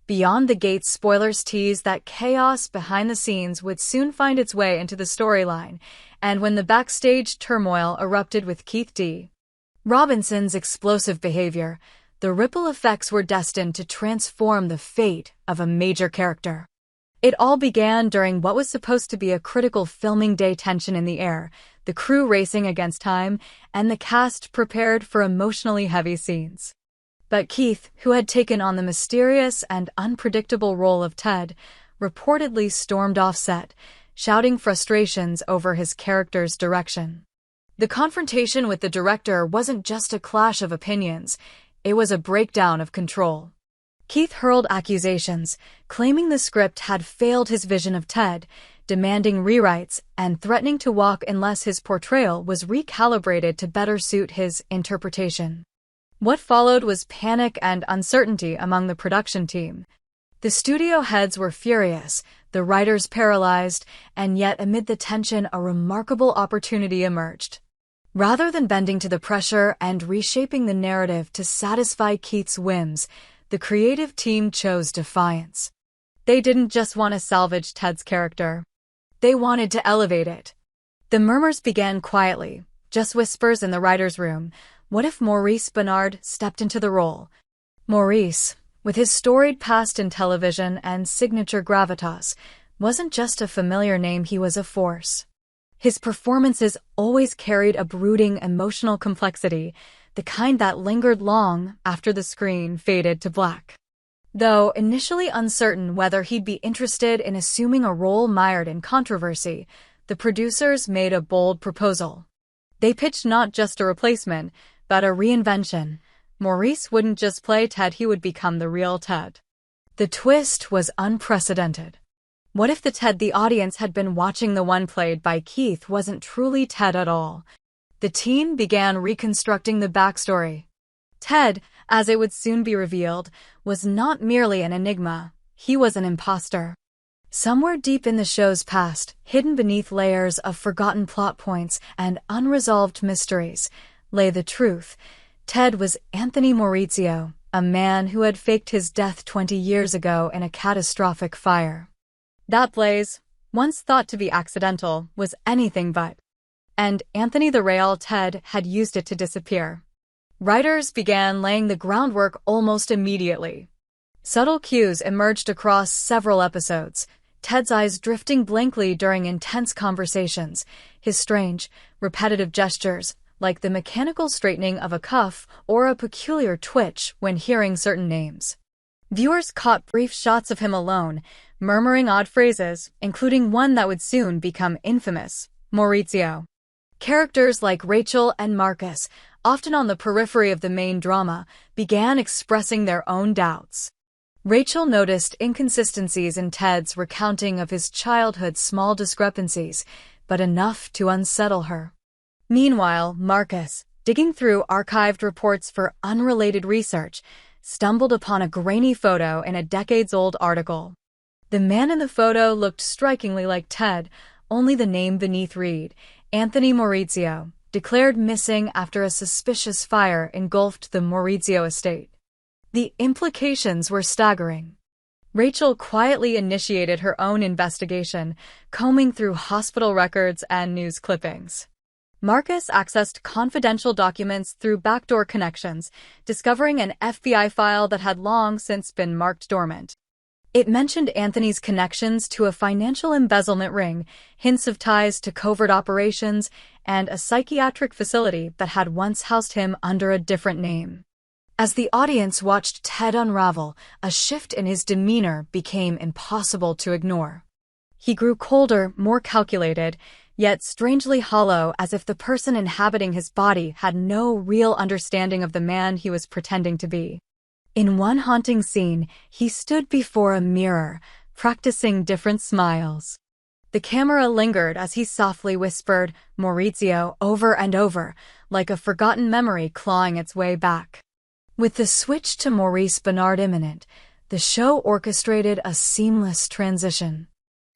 Beyond the Gates spoilers tease that chaos behind the scenes would soon find its way into the storyline, and when the backstage turmoil erupted with Keith D. Robinson's explosive behavior, the ripple effects were destined to transform the fate of a major character. It all began during what was supposed to be a critical filming day, tension in the air, the crew racing against time, and the cast prepared for emotionally heavy scenes. But Keith, who had taken on the mysterious and unpredictable role of Ted, reportedly stormed off set, shouting frustrations over his character's direction. The confrontation with the director wasn't just a clash of opinions, it was a breakdown of control. Keith hurled accusations, claiming the script had failed his vision of Ted, demanding rewrites, and threatening to walk unless his portrayal was recalibrated to better suit his interpretation. What followed was panic and uncertainty among the production team. The studio heads were furious, the writers paralyzed, and yet amid the tension a remarkable opportunity emerged. Rather than bending to the pressure and reshaping the narrative to satisfy Keith's whims, the creative team chose defiance. They didn't just want to salvage Ted's character. They wanted to elevate it. The murmurs began quietly, just whispers in the writer's room. What if Maurice Bernard stepped into the role? Maurice, with his storied past in television and signature gravitas, wasn't just a familiar name, he was a force. His performances always carried a brooding emotional complexity, the kind that lingered long after the screen faded to black. Though initially uncertain whether he'd be interested in assuming a role mired in controversy, the producers made a bold proposal. They pitched not just a replacement, but a reinvention. Maurice wouldn't just play Ted, he would become the real Ted. The twist was unprecedented. What if the Ted the audience had been watching, the one played by Keith, wasn't truly Ted at all? The team began reconstructing the backstory. Ted, as it would soon be revealed, was not merely an enigma, he was an imposter. Somewhere deep in the show's past, hidden beneath layers of forgotten plot points and unresolved mysteries, lay the truth. Ted was Anthony Maurizio, a man who had faked his death 20 years ago in a catastrophic fire. That blaze, once thought to be accidental, was anything but. And Anthony the real Ted had used it to disappear. Writers began laying the groundwork almost immediately. Subtle cues emerged across several episodes, Ted's eyes drifting blankly during intense conversations, his strange, repetitive gestures, like the mechanical straightening of a cuff or a peculiar twitch when hearing certain names. Viewers caught brief shots of him alone, murmuring odd phrases, including one that would soon become infamous, Maurizio. Characters like Rachel and Marcus, often on the periphery of the main drama, began expressing their own doubts. Rachel noticed inconsistencies in Ted's recounting of his childhood's small discrepancies, but enough to unsettle her. Meanwhile, Marcus, digging through archived reports for unrelated research, stumbled upon a grainy photo in a decades-old article. The man in the photo looked strikingly like Ted, only the name beneath read, Anthony Maurizio, declared missing after a suspicious fire engulfed the Maurizio estate. The implications were staggering. Rachel quietly initiated her own investigation, combing through hospital records and news clippings. Marcus accessed confidential documents through backdoor connections, discovering an FBI file that had long since been marked dormant. It mentioned Anthony's connections to a financial embezzlement ring, hints of ties to covert operations, and a psychiatric facility that had once housed him under a different name. As the audience watched Ted unravel, a shift in his demeanor became impossible to ignore. He grew colder, more calculated, yet strangely hollow, as if the person inhabiting his body had no real understanding of the man he was pretending to be. In one haunting scene, he stood before a mirror, practicing different smiles. The camera lingered as he softly whispered, Maurizio, over and over, like a forgotten memory clawing its way back. With the switch to Maurice Bernard imminent, the show orchestrated a seamless transition.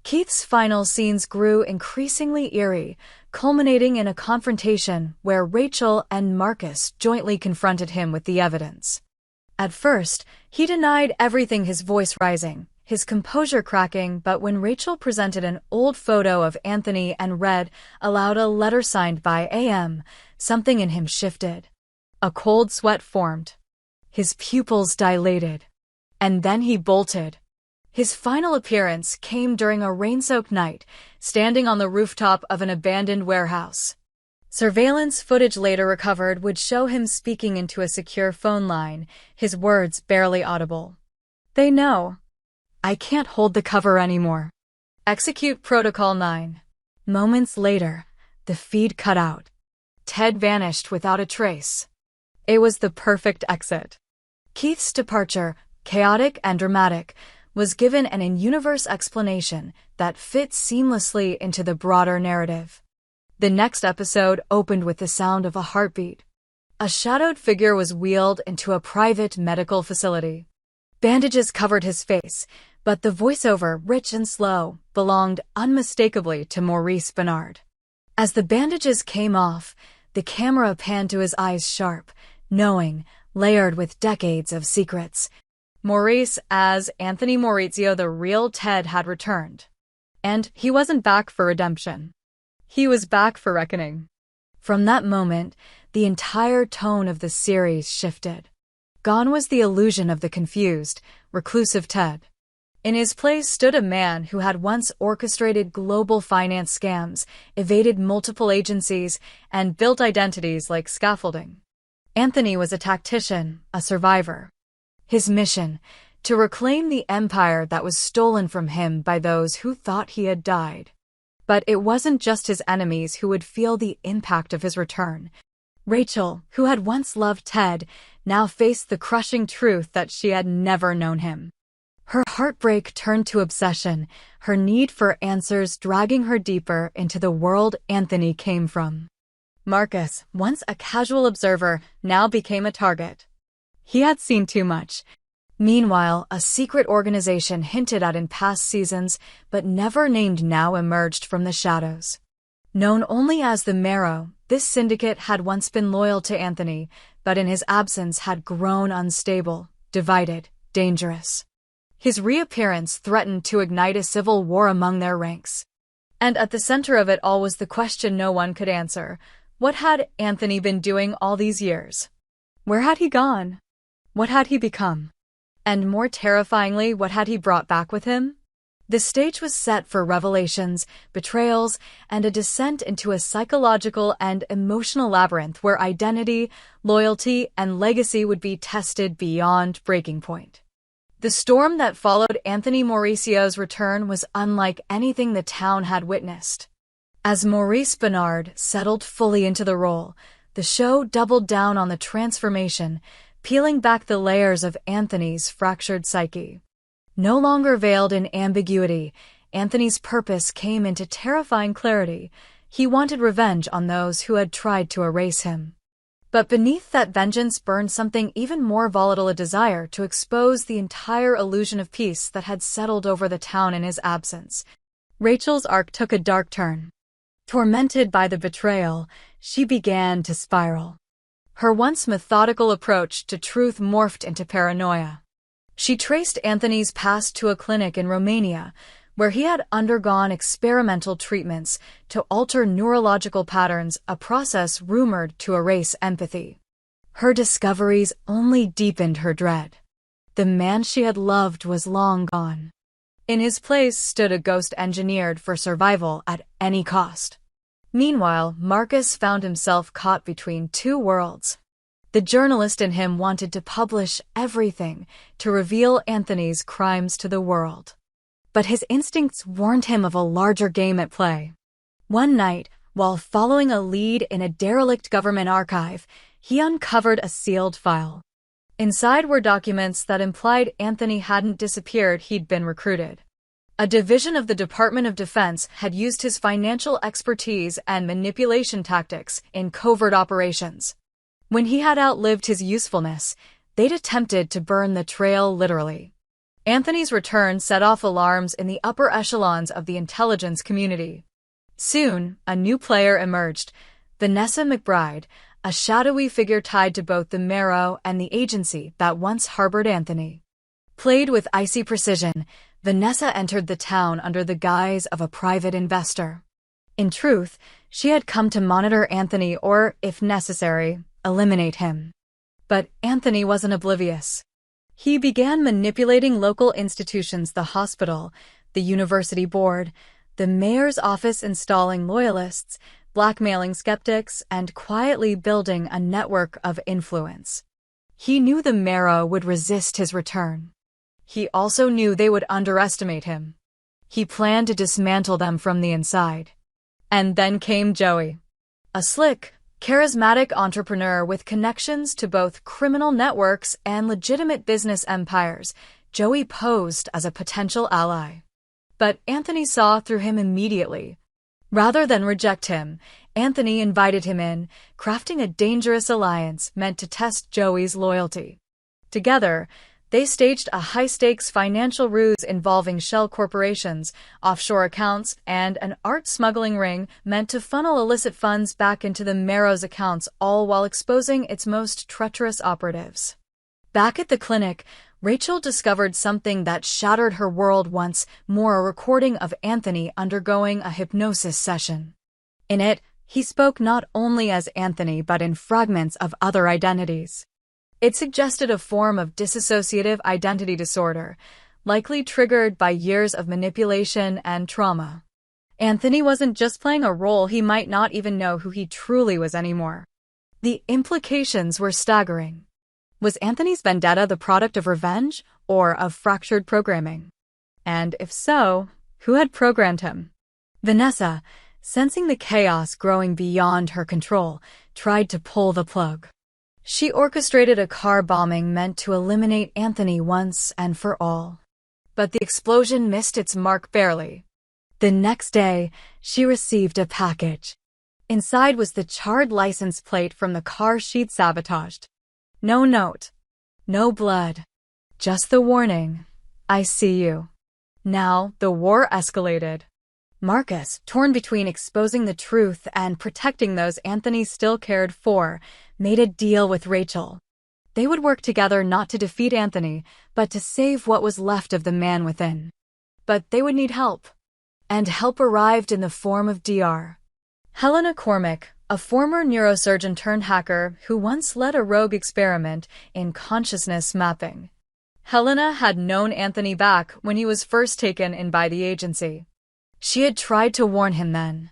Keith's final scenes grew increasingly eerie, culminating in a confrontation where Rachel and Marcus jointly confronted him with the evidence. At first, he denied everything, his voice rising, his composure cracking, but when Rachel presented an old photo of Anthony and read aloud a letter signed by AM, something in him shifted. A cold sweat formed. His pupils dilated. And then he bolted. His final appearance came during a rain-soaked night, standing on the rooftop of an abandoned warehouse. Surveillance footage later recovered would show him speaking into a secure phone line, his words barely audible. "They know. I can't hold the cover anymore. Execute Protocol 9. Moments later, the feed cut out. Ted vanished without a trace. It was the perfect exit. Keith's departure, chaotic and dramatic, was given an in-universe explanation that fit seamlessly into the broader narrative. The next episode opened with the sound of a heartbeat. A shadowed figure was wheeled into a private medical facility. Bandages covered his face, but the voiceover, rich and slow, belonged unmistakably to Maurice Bernard. As the bandages came off, the camera panned to his eyes, sharp, knowing, layered with decades of secrets. Maurice, as Anthony Maurizio, the real Ted, had returned. And he wasn't back for redemption. He was back for reckoning. From that moment, the entire tone of the series shifted. Gone was the illusion of the confused, reclusive Ted. In his place stood a man who had once orchestrated global finance scams, evaded multiple agencies, and built identities like scaffolding. Anthony was a tactician, a survivor. His mission, to reclaim the empire that was stolen from him by those who thought he had died. But it wasn't just his enemies who would feel the impact of his return. Rachel, who had once loved Ted, now faced the crushing truth that she had never known him. Her heartbreak turned to obsession, her need for answers dragging her deeper into the world Anthony came from. Marcus, once a casual observer, now became a target. He had seen too much. Meanwhile, a secret organization hinted at in past seasons, but never named, now emerged from the shadows. Known only as the Marrow, this syndicate had once been loyal to Anthony, but in his absence had grown unstable, divided, dangerous. His reappearance threatened to ignite a civil war among their ranks. And at the center of it all was the question no one could answer. What had Anthony been doing all these years? Where had he gone? What had he become? And more terrifyingly, what had he brought back with him? The stage was set for revelations, betrayals, and a descent into a psychological and emotional labyrinth where identity, loyalty, and legacy would be tested beyond breaking point. The storm that followed Anthony Mauricio's return was unlike anything the town had witnessed. As Maurice Bernard settled fully into the role, the show doubled down on the transformation, peeling back the layers of Anthony's fractured psyche. No longer veiled in ambiguity, Anthony's purpose came into terrifying clarity. He wanted revenge on those who had tried to erase him. But beneath that vengeance burned something even more volatile, a desire to expose the entire illusion of peace that had settled over the town in his absence. Rachel's arc took a dark turn. Tormented by the betrayal, she began to spiral. Her once methodical approach to truth morphed into paranoia. She traced Anthony's past to a clinic in Romania, where he had undergone experimental treatments to alter neurological patterns, a process rumored to erase empathy. Her discoveries only deepened her dread. The man she had loved was long gone. In his place stood a ghost engineered for survival at any cost. Meanwhile, Marcus found himself caught between two worlds. The journalist in him wanted to publish everything, to reveal Anthony's crimes to the world. But his instincts warned him of a larger game at play. One night, while following a lead in a derelict government archive, he uncovered a sealed file. Inside were documents that implied Anthony hadn't disappeared, he'd been recruited. A division of the Department of Defense had used his financial expertise and manipulation tactics in covert operations. When he had outlived his usefulness, they'd attempted to burn the trail literally. Anthony's return set off alarms in the upper echelons of the intelligence community. Soon, a new player emerged, Vanessa McBride, a shadowy figure tied to both the Marrow and the agency that once harbored Anthony. Played with icy precision, Vanessa entered the town under the guise of a private investor. In truth, she had come to monitor Anthony or, if necessary, eliminate him. But Anthony wasn't oblivious. He began manipulating local institutions, the hospital, the university board, the mayor's office, installing loyalists, blackmailing skeptics, and quietly building a network of influence. He knew the Marrow would resist his return. He also knew they would underestimate him. He planned to dismantle them from the inside. And then came Joey. A slick, charismatic entrepreneur with connections to both criminal networks and legitimate business empires. Joey posed as a potential ally. But Anthony saw through him immediately. Rather than reject him, Anthony invited him in, crafting a dangerous alliance meant to test Joey's loyalty. Together, they staged a high-stakes financial ruse involving shell corporations, offshore accounts, and an art smuggling ring meant to funnel illicit funds back into the Marrow's accounts, all while exposing its most treacherous operatives. Back at the clinic, Rachel discovered something that shattered her world once more: a recording of Anthony undergoing a hypnosis session. In it, he spoke not only as Anthony but in fragments of other identities. It suggested a form of dissociative identity disorder, likely triggered by years of manipulation and trauma. Anthony wasn't just playing a role; he might not even know who he truly was anymore. The implications were staggering. Was Anthony's vendetta the product of revenge or of fractured programming? And if so, who had programmed him? Vanessa, sensing the chaos growing beyond her control, tried to pull the plug. She orchestrated a car bombing meant to eliminate Anthony once and for all. But the explosion missed its mark barely. The next day, she received a package. Inside was the charred license plate from the car she'd sabotaged. No note. No blood. Just the warning: I see you. Now, the war escalated. Marcus, torn between exposing the truth and protecting those Anthony still cared for, made a deal with Rachel. They would work together not to defeat Anthony, but to save what was left of the man within. But they would need help. And help arrived in the form of Dr. Helena Cormack, a former neurosurgeon turned hacker who once led a rogue experiment in consciousness mapping. Helena had known Anthony back when he was first taken in by the agency. She had tried to warn him then.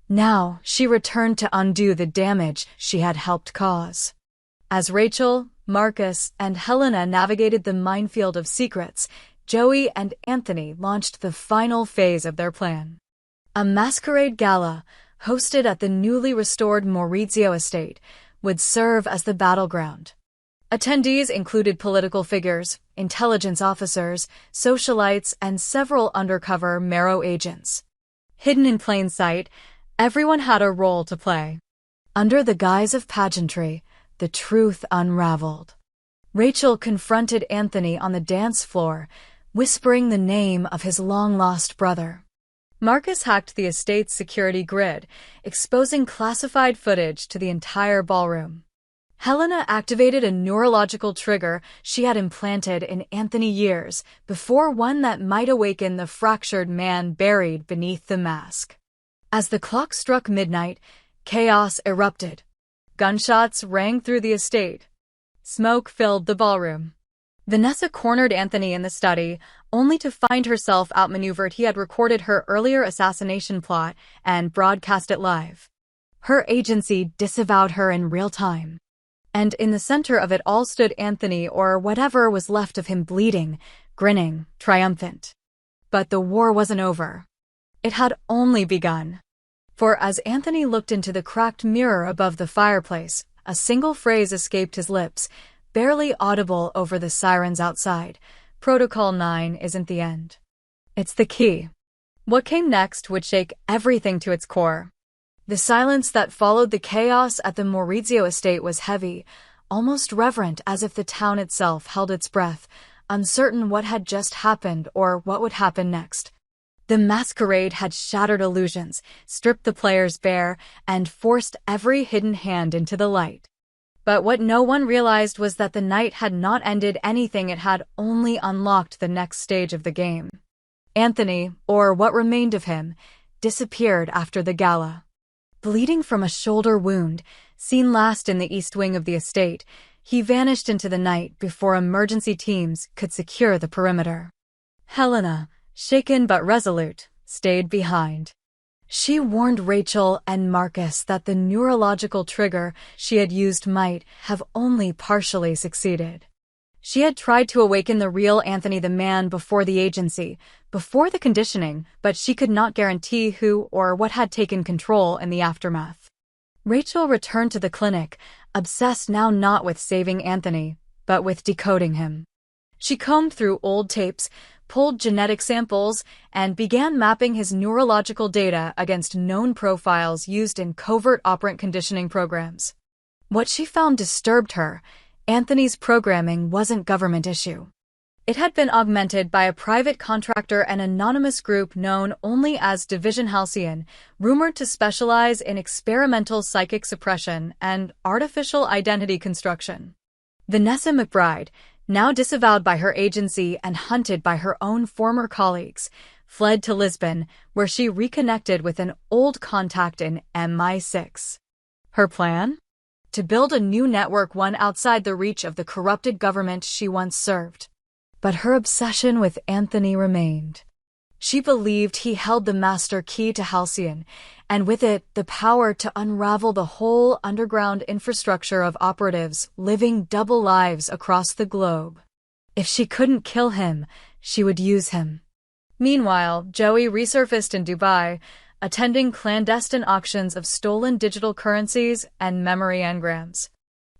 Now, she returned to undo the damage she had helped cause. As Rachel, Marcus, and Helena navigated the minefield of secrets, Joey and Anthony launched the final phase of their plan. A masquerade gala, hosted at the newly restored Maurice estate, would serve as the battleground. Attendees included political figures, intelligence officers, socialites, and several undercover Marrow agents. Hidden in plain sight, everyone had a role to play. Under the guise of pageantry, the truth unraveled. Rachel confronted Anthony on the dance floor, whispering the name of his long-lost brother. Marcus hacked the estate's security grid, exposing classified footage to the entire ballroom. Helena activated a neurological trigger she had implanted in Anthony years before, one that might awaken the fractured man buried beneath the mask. As the clock struck midnight, chaos erupted. Gunshots rang through the estate. Smoke filled the ballroom. Vanessa cornered Anthony in the study, only to find herself outmaneuvered. He had recorded her earlier assassination plot and broadcast it live. Her agency disavowed her in real time. And in the center of it all stood Anthony, or whatever was left of him, bleeding, grinning, triumphant. But the war wasn't over. It had only begun. For as Anthony looked into the cracked mirror above the fireplace, a single phrase escaped his lips, barely audible over the sirens outside: Protocol 9 isn't the end. It's the key. What came next would shake everything to its core. The silence that followed the chaos at the Maurizio estate was heavy, almost reverent, as if the town itself held its breath, uncertain what had just happened or what would happen next. The masquerade had shattered illusions, stripped the players bare, and forced every hidden hand into the light. But what no one realized was that the night had not ended anything, it had only unlocked the next stage of the game. Anthony, or what remained of him, disappeared after the gala. Bleeding from a shoulder wound, seen last in the east wing of the estate, he vanished into the night before emergency teams could secure the perimeter. Helena, shaken but resolute, stayed behind. She warned Rachel and Marcus that the neurological trigger she had used might have only partially succeeded. She had tried to awaken the real Anthony the man before the agency, before the conditioning, but she could not guarantee who or what had taken control in the aftermath. Rachel returned to the clinic, obsessed now not with saving Anthony, but with decoding him. She combed through old tapes, pulled genetic samples, and began mapping his neurological data against known profiles used in covert operant conditioning programs. What she found disturbed her. Anthony's programming wasn't government issue. It had been augmented by a private contractor and anonymous group known only as Division Halcyon, rumored to specialize in experimental psychic suppression and artificial identity construction. Vanessa McBride, now disavowed by her agency and hunted by her own former colleagues, fled to Lisbon, where she reconnected with an old contact in MI6. Her plan? To build a new network, one outside the reach of the corrupted government she once served. But her obsession with Anthony remained. She believed he held the master key to Halcyon, and with it, the power to unravel the whole underground infrastructure of operatives living double lives across the globe. If she couldn't kill him, she would use him. Meanwhile, Joey resurfaced in Dubai, attending clandestine auctions of stolen digital currencies and memory engrams.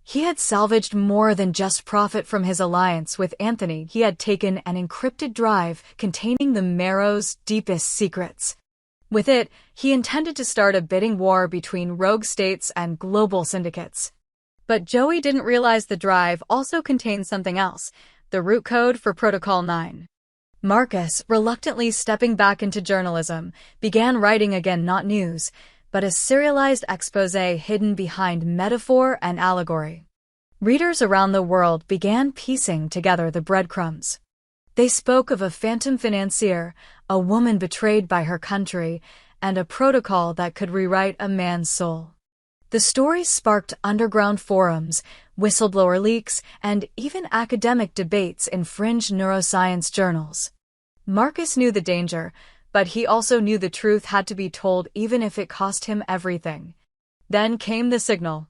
He had salvaged more than just profit from his alliance with Anthony. He had taken an encrypted drive containing the Marrow's deepest secrets. With it, he intended to start a bidding war between rogue states and global syndicates. But Joey didn't realize the drive also contained something else, the root code for Protocol 9. Marcus, reluctantly stepping back into journalism, began writing again not news, but a serialized exposé hidden behind metaphor and allegory. Readers around the world began piecing together the breadcrumbs. They spoke of a phantom financier, a woman betrayed by her country, and a protocol that could rewrite a man's soul. The stories sparked underground forums, whistleblower leaks, and even academic debates in fringe neuroscience journals. Marcus knew the danger, but he also knew the truth had to be told even if it cost him everything. Then came the signal.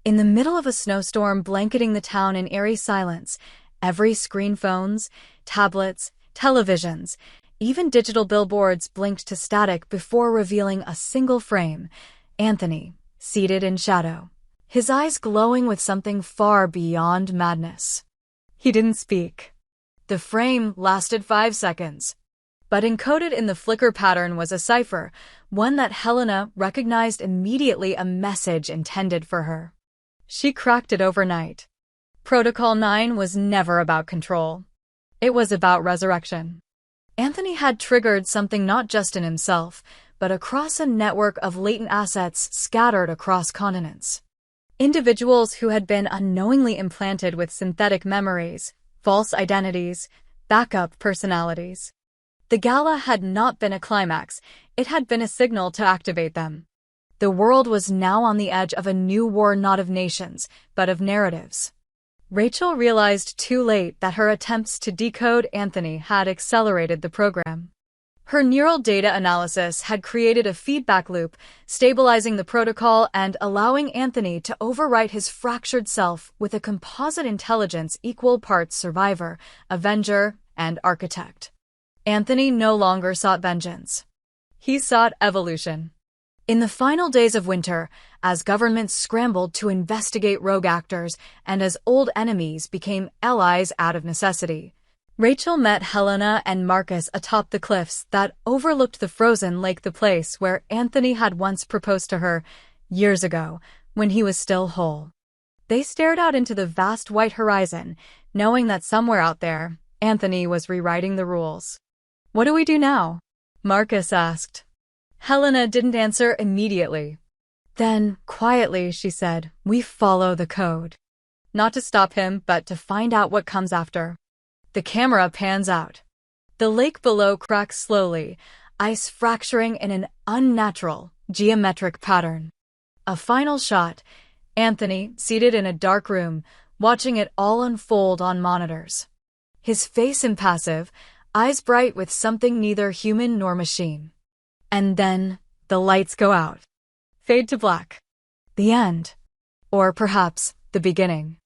In the middle of a snowstorm blanketing the town in eerie silence, every screen, phones, tablets, televisions, even digital billboards blinked to static before revealing a single frame. Anthony, seated in shadow, his eyes glowing with something far beyond madness. He didn't speak. The frame lasted 5 seconds. But encoded in the flicker pattern was a cipher, one that Helena recognized immediately, a message intended for her. She cracked it overnight. Protocol 9 was never about control. It was about resurrection. Anthony had triggered something not just in himself, but across a network of latent assets scattered across continents. Individuals who had been unknowingly implanted with synthetic memories, false identities, backup personalities. The gala had not been a climax, it had been a signal to activate them. The world was now on the edge of a new war, not of nations, but of narratives. Rachel realized too late that her attempts to decode Anthony had accelerated the program. Her neural data analysis had created a feedback loop, stabilizing the protocol and allowing Anthony to overwrite his fractured self with a composite intelligence equal parts survivor, avenger, and architect. Anthony no longer sought vengeance. He sought evolution. In the final days of winter, as governments scrambled to investigate rogue actors and as old enemies became allies out of necessity, Rachel met Helena and Marcus atop the cliffs that overlooked the frozen lake, the place where Anthony had once proposed to her years ago, when he was still whole. They stared out into the vast white horizon, knowing that somewhere out there, Anthony was rewriting the rules. "What do we do now?" Marcus asked. Helena didn't answer immediately. Then, quietly, she said, "We follow the code." Not to stop him, but to find out what comes after. The camera pans out. The lake below cracks slowly, ice fracturing in an unnatural, geometric pattern. A final shot, Anthony, seated in a dark room, watching it all unfold on monitors. His face impassive, eyes bright with something neither human nor machine. And then, the lights go out. Fade to black. The end. Or perhaps, the beginning.